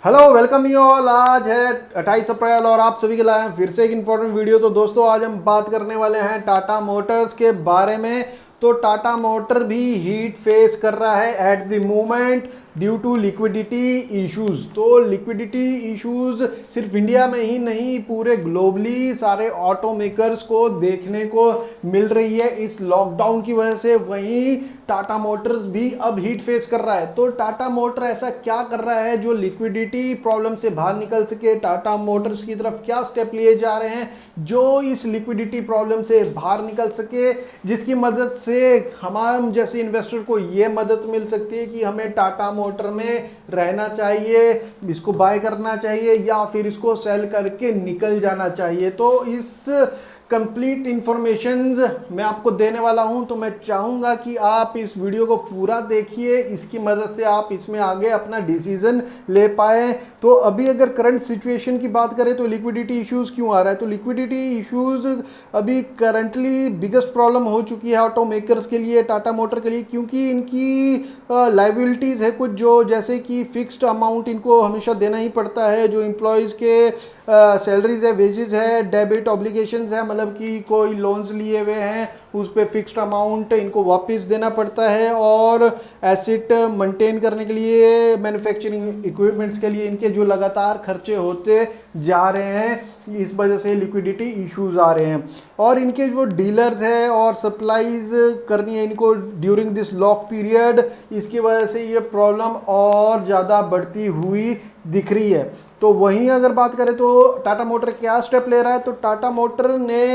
Hello welcome you all. आज है 28 अप्रैल और आप सभी के लाए हैं फिर से एक इंपॉर्टेंट वीडियो। तो दोस्तों आज हम बात करने वाले हैं टाटा मोटर्स के बारे में। तो टाटा मोटर भी हीट फेस कर रहा है at the moment due to liquidity issues. तो लिक्विडिटी इश्यूज सिर्फ इंडिया में ही नहीं पूरे ग्लोबली सारे ऑटो मेकर्स को देखने को मिल रही है इस लॉकडाउन की वजह से। वहीं टाटा मोटर्स भी अब हीट फेस कर रहा है। तो टाटा मोटर ऐसा क्या कर रहा है जो लिक्विडिटी प्रॉब्लम से बाहर निकल सके? टाटा मोटर्स की तरफ क्या स्टेप लिए जा रहे हैं जो इस लिक्विडिटी प्रॉब्लम से बाहर निकल सके, जिसकी मदद से हम जैसे इन्वेस्टर को यह मदद मिल सकती है कि हमें टाटा मोटर में रहना चाहिए, इसको बाय करना चाहिए या फिर इसको सेल करके निकल जाना चाहिए। तो इस कंप्लीट इंफॉर्मेशन मैं आपको देने वाला हूं। तो मैं चाहूंगा कि आप इस वीडियो को पूरा देखिए, इसकी मदद से आप इसमें आगे अपना डिसीजन ले पाए। तो अभी अगर करंट सिचुएशन की बात करें तो लिक्विडिटी इश्यूज क्यों आ रहा है? तो लिक्विडिटी इश्यूज अभी करंटली बिगेस्ट प्रॉब्लम हो चुकी है ऑटो मेकर्स के लिए, टाटा मोटर के लिए, क्योंकि इनकी लाइबिलिटीज है कुछ जो जैसे कि फिक्स्ड अमाउंट इनको हमेशा देना ही पड़ता है। जो एम्प्लॉयज़ के सैलरीज है, वेजेस है, डेबिट ऑब्लिगेशंस है, मतलब कि कोई लोन्स लिए हुए हैं उस पर फिक्स्ड अमाउंट इनको वापस देना पड़ता है। और एसेट मेंटेन करने के लिए, मैन्युफैक्चरिंग इक्विपमेंट्स के लिए इनके जो लगातार खर्चे होते जा रहे हैं, इस वजह से लिक्विडिटी इश्यूज आ रहे हैं। और इनके जो डीलर्स है और सप्लाईज करनी है इनको ड्यूरिंग दिस लॉक पीरियड, इसकी वजह से ये प्रॉब्लम और ज़्यादा बढ़ती हुई दिख रही है। तो वहीं अगर बात करें तो टाटा मोटर क्या स्टेप ले रहा है? तो टाटा मोटर ने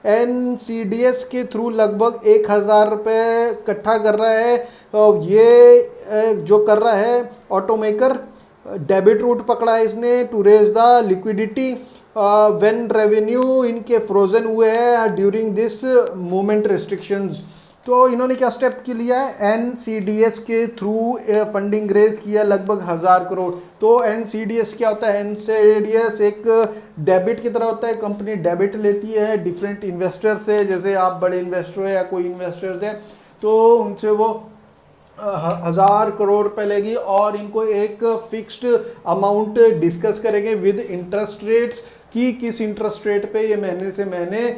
NCDS के थ्रू लगभग 1,000 रुपये इकट्ठा कर रहा है। ये जो कर रहा है ऑटो मेकर, डेबिट रूट पकड़ा है इसने to raise the liquidity when revenue इनके फ्रोजन हुए हैं ड्यूरिंग दिस मूवमेंट रिस्ट्रिक्शंस। तो इन्होंने क्या स्टेप की लिया है? NCDS के थ्रू फंडिंग रेज किया लगभग 1,000 करोड़। तो NCDS क्या होता है? NCDS एक डेबिट की तरह होता है। कंपनी डेबिट लेती है डिफरेंट इन्वेस्टर से, जैसे आप बड़े इन्वेस्टर है या कोई इन्वेस्टर्स है तो उनसे वो 1,000 करोड़ रुपए लेगी और इनको एक फिक्स्ड अमाउंट डिस्कस करेंगे विद इंटरेस्ट रेट्स कि किस इंटरेस्ट रेट पे ये महीने से महीने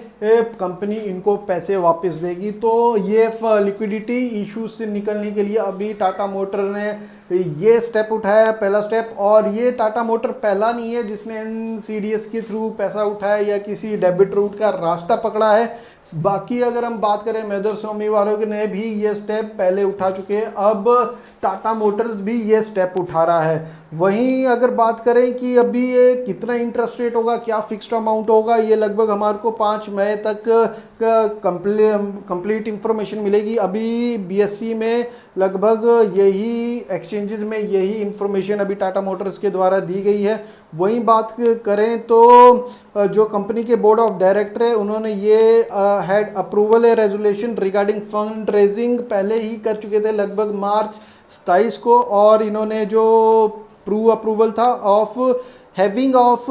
कंपनी इनको पैसे वापस देगी। तो ये लिक्विडिटी इश्यूज से निकलने के लिए अभी टाटा मोटर ने ये स्टेप उठाया, पहला स्टेप। और ये टाटा मोटर पहला नहीं है जिसने NCDS के थ्रू पैसा उठाया या किसी डेबिट रूट का रास्ता पकड़ा है। बाकी अगर हम बात करें मेजर स्वामी वालों ने भी ये स्टेप पहले उठा चुके हैं, अब टाटा मोटर्स भी ये स्टेप उठा रहा है। वहीं अगर बात करें कि अभी ये कितना इंटरेस्ट रेट होगा, क्या फिक्स्ड अमाउंट होगा, ये लगभग हमारे को 5 मई तक कंप्लीट इंफॉर्मेशन मिलेगी। अभी BSE में लगभग यही एक्सचेंजेस में यही इंफॉर्मेशन अभी टाटा मोटर्स के द्वारा दी गई है। वहीं बात करें तो जो कंपनी के बोर्ड ऑफ डायरेक्टर है उन्होंने ये हैड अप्रूवल है रेजोल्यूशन रिगार्डिंग फंड रेजिंग पहले ही कर चुके थे लगभग मार्च 27 को। और इन्होंने जो अप्रूवल था of having of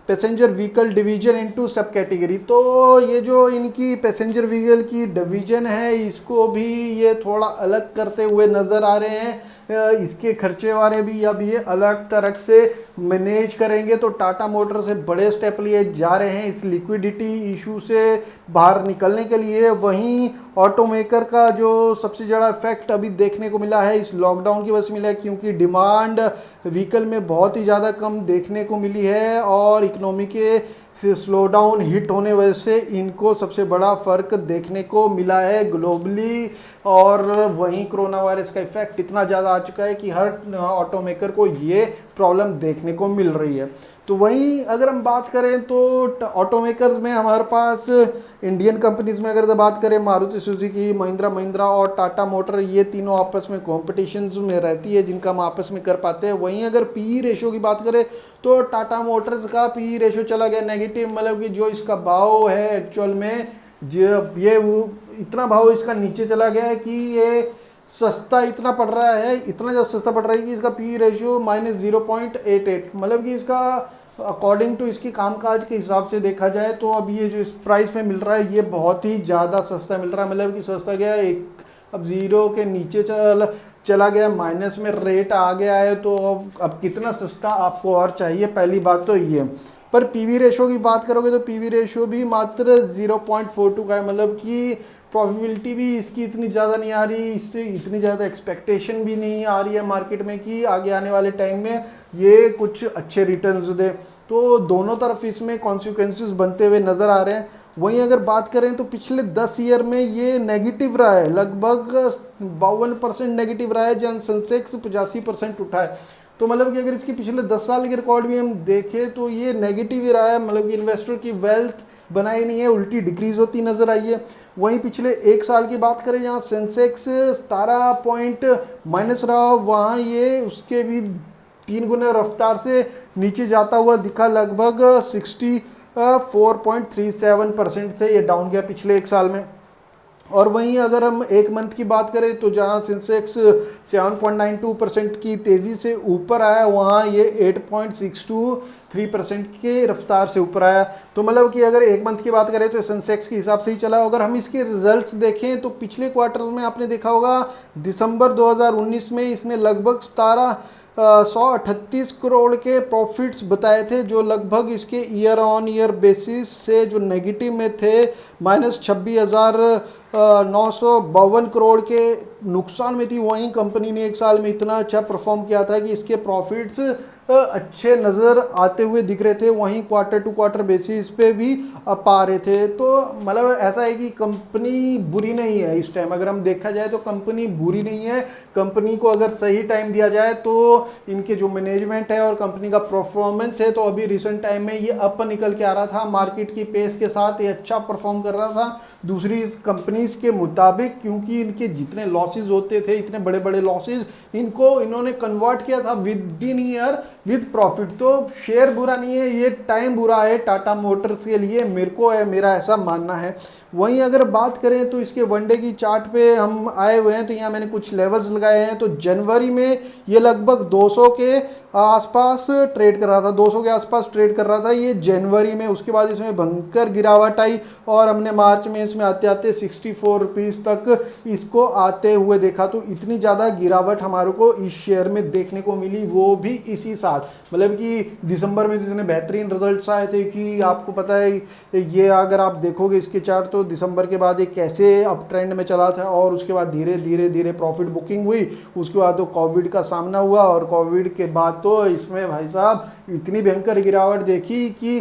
passenger vehicle division into सब कैटेगरी। तो ये जो इनकी पैसेंजर व्हीकल की डिवीजन है इसको भी ये थोड़ा अलग करते हुए नज़र आ रहे हैं। इसके खर्चे वाले भी अब ये अलग तरह से मैनेज करेंगे। तो टाटा मोटर से बड़े स्टेप लिए जा रहे हैं इस लिक्विडिटी इशू से बाहर निकलने के लिए। वहीं ऑटो मेकर का जो सबसे ज़्यादा इफेक्ट अभी देखने को मिला है इस लॉकडाउन की वजह से मिला है, क्योंकि डिमांड व्हीकल में बहुत ही ज़्यादा कम देखने को मिली है और इकोनॉमी के स्लो डाउन हिट होने वजह से इनको सबसे बड़ा फर्क देखने को मिला है ग्लोबली। और वहीं कोरोना वायरस का इफेक्ट इतना ज़्यादा आ चुका है कि हर ऑटो मेकर को ये प्रॉब्लम देखने को मिल रही है। तो वहीं अगर हम बात करें तो ऑटो मेकर्स में हमारे पास इंडियन कंपनीज में अगर बात करें मारुति सुजुकी, महिंद्रा और टाटा मोटर, ये तीनों आपस में कॉम्पिटिशन में रहती है जिनका हम आपस में कर पाते हैं। वहीं अगर PE रेशो की बात करें तो टाटा मोटर्स का PE रेशो चला गया नेगेटिव, मतलब कि जो इसका भाव है एक्चुअल में जो ये इतना भाव इसका नीचे चला गया है कि ये सस्ता इतना पड़ रहा है, इतना ज़्यादा सस्ता पड़ रहा है कि इसका PE रेशियो -0.88, मतलब कि इसका अकॉर्डिंग टू इसकी कामकाज के हिसाब से देखा जाए तो अब ये जो इस प्राइस में मिल रहा है ये बहुत ही ज़्यादा सस्ता मिल रहा है। मतलब कि सस्ता क्या है, अब 0 के नीचे चला गया, माइनस में रेट आ गया है, तो अब कितना सस्ता आपको और चाहिए, पहली बात तो ये। पर पीवी रेशो की बात करोगे तो पीवी रेशो भी मात्र 0.42 का है, मतलब कि प्रॉफिटेबिलिटी भी इसकी इतनी ज़्यादा नहीं आ रही, इससे इतनी ज़्यादा एक्सपेक्टेशन भी नहीं आ रही है मार्केट में कि आगे आने वाले टाइम में ये कुछ अच्छे रिटर्न्स दे। तो दोनों तरफ इसमें कॉन्सिक्वेंसेस बनते हुए नज़र आ रहे हैं। वहीं अगर बात करें तो पिछले 10 ईयर में ये नेगेटिव रहा है, लगभग 52% नेगेटिव रहा है, जहाँ सेंसेक्स 85% उठा है। तो मतलब कि अगर इसकी पिछले 10 साल के रिकॉर्ड भी हम देखें तो ये नेगेटिव ही रहा है, मतलब कि इन्वेस्टर की वेल्थ बनाई नहीं है, उल्टी डिक्रीज होती नजर आई है। वहीं पिछले एक साल की बात करें जहाँ सेंसेक्स 17 पॉइंट माइनस रहा, वहाँ ये उसके भी 3 गुना रफ्तार से नीचे जाता हुआ दिखा, लगभग 64.37% से ये डाउन गया पिछले एक साल में। और वहीं अगर हम एक मंथ की बात करें तो जहां सेंसेक्स 7.92% की तेज़ी से ऊपर आया, वहां ये 8.623% के रफ्तार से ऊपर आया। तो मतलब कि अगर एक मंथ की बात करें तो सेंसेक्स के हिसाब से ही चला। अगर हम इसके रिजल्ट्स देखें तो पिछले क्वार्टर में आपने देखा होगा दिसंबर 2019 में इसने लगभग 138 करोड़ के प्रॉफिट्स बताए थे, जो लगभग इसके ईयर ऑन ईयर बेसिस से जो नेगेटिव में थे -26,952 करोड़ के नुकसान में थी। वहीं कंपनी ने एक साल में इतना अच्छा परफॉर्म किया था कि इसके प्रॉफिट्स अच्छे नज़र आते हुए दिख रहे थे, वहीं क्वार्टर टू क्वार्टर बेसिस पे भी अप आ रहे थे। तो मतलब ऐसा है कि कंपनी बुरी नहीं है इस टाइम, अगर हम देखा जाए तो कंपनी बुरी नहीं है। कंपनी को अगर सही टाइम दिया जाए तो इनके जो मैनेजमेंट है और कंपनी का परफॉर्मेंस है, तो अभी रिसेंट टाइम में ये अप निकल के आ रहा था, मार्केट की पेस के साथ ये अच्छा परफॉर्म कर रहा था दूसरी कंपनीज के मुताबिक, क्योंकि इनके जितने लॉसेज होते थे, इतने बड़े बड़े लॉसेज, इनको इन्होंने कन्वर्ट किया था with in year with profit. तो शेयर बुरा नहीं है, ये टाइम बुरा है टाटा मोटर्स के लिए, मेरा ऐसा मानना है। वहीं अगर बात करें तो इसके वनडे की चार्ट पे हम आए हुए हैं, तो यहाँ मैंने कुछ लेवल्स लगाए हैं। तो जनवरी में ये लगभग 200 के आसपास ट्रेड कर रहा था, 200 के आसपास ट्रेड कर रहा था ये जनवरी में। उसके बाद इसमें भयंकर गिरावट आई और हमने मार्च में इसमें आते आते 64 रुपीज़ तक इसको आते हुए देखा। तो इतनी ज़्यादा गिरावट हमारे को इस शेयर में देखने को मिली, वो भी इसी साथ। मतलब कि दिसंबर में इतने बेहतरीन रिजल्ट्स आए थे कि आपको पता है ये, अगर आप देखोगे इसके चार्ट तो दिसंबर के बाद ये कैसे अप ट्रेंड में चला था, और उसके बाद धीरे धीरे धीरे प्रॉफिट बुकिंग हुई। उसके बाद तो कोविड का सामना हुआ, और कोविड के बाद तो इसमें भाई साहब इतनी भयंकर गिरावट देखी कि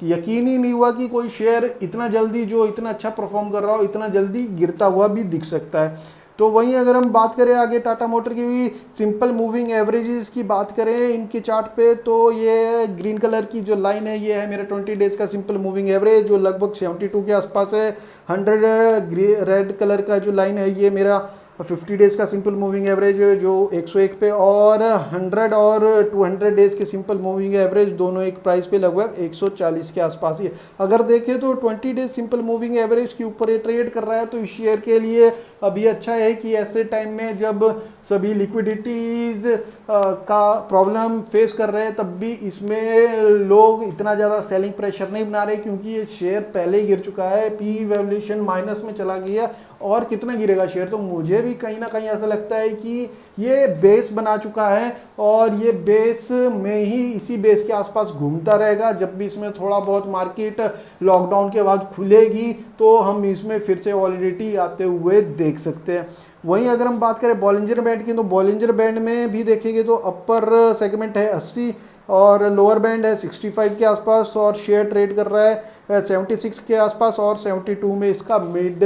यकीन ही नहीं हुआ कि कोई शेयर इतना जल्दी, जो इतना अच्छा परफॉर्म कर रहा हो, इतना जल्दी गिरता हुआ भी दिख सकता है। तो वहीं अगर हम बात करें आगे टाटा मोटर की भी सिंपल मूविंग एवरेजेस की बात करें इनके चार्ट पे, तो ये ग्रीन कलर की जो लाइन है ये है मेरा 20 डेज का सिंपल मूविंग एवरेज, जो लगभग 72 के आसपास है। 100 रेड कलर का जो लाइन है ये मेरा 50 डेज का सिंपल मूविंग एवरेज जो 101 पे, और 100 और 200 डेज के सिंपल मूविंग एवरेज दोनों एक प्राइस पे लगभग 140 के आसपास ही है। अगर देखें तो 20 डेज सिंपल मूविंग एवरेज के ऊपर ये ट्रेड कर रहा है, तो इस शेयर के लिए अभी अच्छा है कि ऐसे टाइम में जब सभी लिक्विडिटीज का प्रॉब्लम फेस कर रहे हैं, तब भी इसमें लोग इतना ज़्यादा सेलिंग प्रेशर नहीं बना रहे, क्योंकि ये शेयर पहले ही गिर चुका है, पी वैल्यूएशन माइनस में चला गया, और कितना गिरेगा शेयर। तो मुझे भी कहीं ना कहीं ऐसा लगता है कि ये बेस बना चुका है, और ये बेस में ही इसी बेस के आसपास घूमता रहेगा। जब भी इसमें थोड़ा बहुत मार्केट लॉकडाउन के बाद खुलेगी तो हम इसमें फिर से वॉलिडिटी आते हुए देख सकते हैं। वहीं अगर हम बात करें बॉलिंजर बैंड की, तो बॉलिंजर बैंड में भी देखेंगे तो अपर सेगमेंट है 80 और लोअर बैंड है 65 के आसपास, और शेयर ट्रेड कर रहा है 76 के आसपास, और 72 में इसका मिड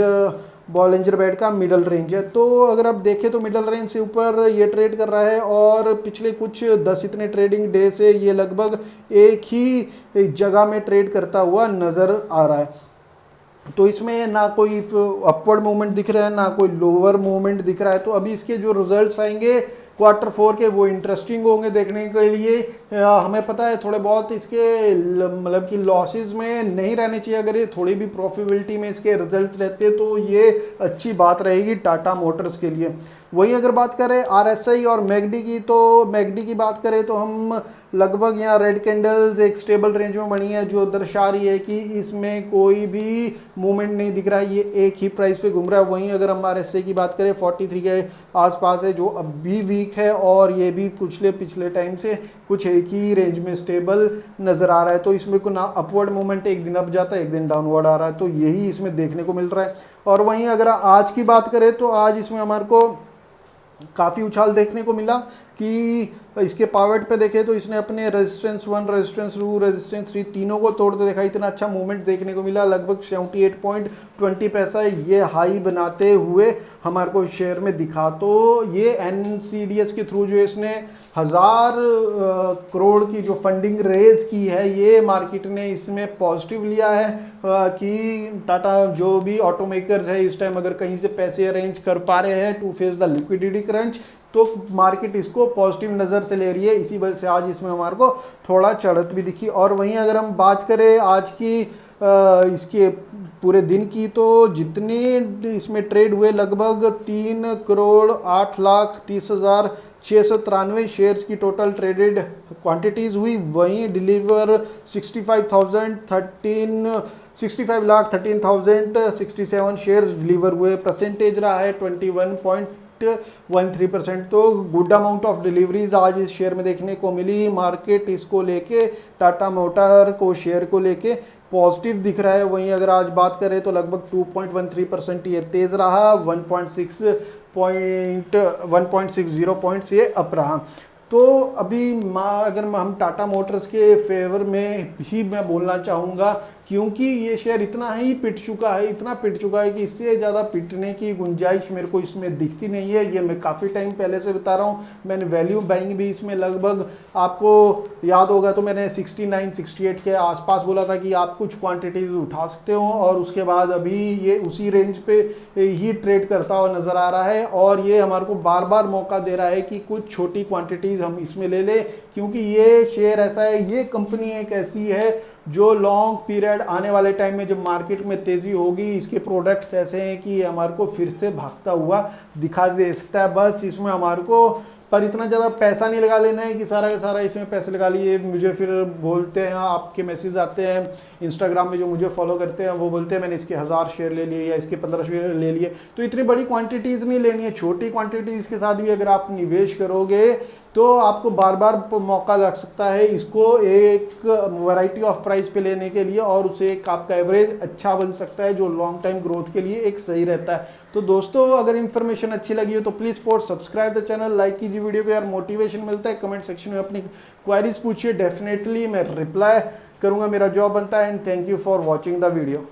बॉलिंजर बैंड का मिडल रेंज है। तो अगर आप देखें तो मिडल रेंज से ऊपर ये ट्रेड कर रहा है, और पिछले कुछ 10 इतने ट्रेडिंग डे से ये लगभग एक ही जगह में ट्रेड करता हुआ नज़र आ रहा है। तो इसमें ना कोई अपवर्ड मूवमेंट दिख रहा है, ना कोई लोअर मूवमेंट दिख रहा है। तो अभी इसके जो रिजल्ट्स आएंगे क्वार्टर 4 के, वो इंटरेस्टिंग होंगे देखने के लिए। हमें पता है थोड़े बहुत इसके मतलब कि लॉसेस में नहीं रहने चाहिए, अगर ये थोड़ी भी प्रॉफिटेबिलिटी में इसके रिजल्ट्स रहते तो ये अच्छी बात रहेगी टाटा मोटर्स के लिए। वहीं अगर बात करें RSI और मैकडी की, तो मैकडी की बात करें तो हम लगभग यहाँ रेड कैंडल्स एक स्टेबल रेंज में बनी है, जो दर्शा रही है कि इसमें कोई भी मूवमेंट नहीं दिख रहा है, ये एक ही प्राइस पे घूम रहा है। वहीं अगर हम RSI की बात करें 43 के आसपास है, जो अब भी वीक है और ये भी पिछले टाइम से कुछ एक ही रेंज में स्टेबल नजर आ रहा है। तो इसमें को ना अपवर्ड मूवमेंट, एक दिन अप जाता है एक दिन डाउनवर्ड आ रहा है, तो यही इसमें देखने को मिल रहा है। और वहीं अगर आज की बात करें तो आज इसमें हमारे को काफ़ी उछाल देखने को मिला कि इसके पावट पे देखें तो इसने अपने रेजिस्टेंस 1, रेजिस्टेंस 2, रेजिस्टेंस 3 तीनों को तोड़ते देखा। इतना अच्छा मूवमेंट देखने को मिला, लगभग 78.20 पैसा ये हाई बनाते हुए हमारे को शेयर में दिखा। तो ये NCDS के थ्रू जो इसने 1000 करोड़ की जो फंडिंग रेज की है, ये मार्केट ने इसमें पॉजिटिव लिया है कि टाटा जो भी ऑटोमेकर्स है इस टाइम अगर कहीं से पैसे अरेंज कर पा रहे हैं to face the liquidity crunch, तो मार्केट इसको पॉजिटिव नज़र से ले रही है। इसी वजह से आज इसमें हमारे को थोड़ा चढ़त भी दिखी। और वहीं अगर हम बात करें आज की इसके पूरे दिन की, तो जितने इसमें ट्रेड हुए लगभग 3,08,30,693 शेयर्स की टोटल ट्रेडेड क्वांटिटीज़ हुई। वहीं डिलीवर 65,13,067 शेयर्स डिलीवर हुए। परसेंटेज रहा है 21.13%। तो गुड अमाउंट ऑफ डिलीवरीज आज इस शेयर में देखने को मिली। मार्केट इसको लेके, टाटा मोटर को शेयर को लेके पॉजिटिव दिख रहा है। वहीं अगर आज बात करें तो लगभग 2.13% ये तेज रहा, 1.60 पॉइंट्स ये अप रहा। तो अभी अगर हम टाटा मोटर्स के फेवर में ही मैं बोलना चाहूँगा, क्योंकि ये शेयर इतना ही पिट चुका है, इतना पिट चुका है कि इससे ज़्यादा पिटने की गुंजाइश मेरे को इसमें दिखती नहीं है। ये मैं काफ़ी टाइम पहले से बता रहा हूँ। मैंने वैल्यू बाइंग भी इसमें लगभग, आपको याद होगा तो मैंने 69-68 के आसपास बोला था कि आप कुछ क्वांटिटीज उठा सकते हो, और उसके बाद अभी ये उसी रेंज पे ही ट्रेड करता हुआ नज़र आ रहा है। और ये हमारे को बार बार मौका दे रहा है कि कुछ छोटी क्वांटिटीज हम इसमें ले लें, क्योंकि ये शेयर ऐसा है, ये कंपनी एक ऐसी है जो लॉन्ग पीरियड आने वाले टाइम में जब मार्केट में तेजी होगी, इसके प्रोडक्ट्स ऐसे हैं कि हमारे को फिर से भागता हुआ दिखा दे सकता है। बस इसमें हमारे को पर इतना ज़्यादा पैसा नहीं लगा लेना है कि सारा का सारा इसमें पैसे लगा लिए। मुझे फिर बोलते हैं, आपके मैसेज आते हैं इंस्टाग्राम में, जो मुझे फॉलो करते हैं वो बोलते हैं मैंने इसके 1000 शेयर ले लिए या इसके 15 शेयर ले लिए। तो इतनी बड़ी क्वांटिटीज़ नहीं लेनी है, छोटी क्वांटिटीज़ के साथ भी अगर आप निवेश करोगे तो आपको बार बार मौका लग सकता है इसको एक वैरायटी ऑफ प्राइस पे लेने के लिए, और उसे एक आपका एवरेज अच्छा बन सकता है जो लॉन्ग टाइम ग्रोथ के लिए एक सही रहता है। तो दोस्तों, अगर इन्फॉर्मेशन अच्छी लगी हो तो please subscribe the channel, like कीजिए वीडियो को यार, मोटिवेशन मिलता है। कमेंट सेक्शन में अपनी क्वेरीज पूछिए, डेफिनेटली मैं रिप्लाई करूंगा, मेरा जॉब बनता है। And thank you for watching the video.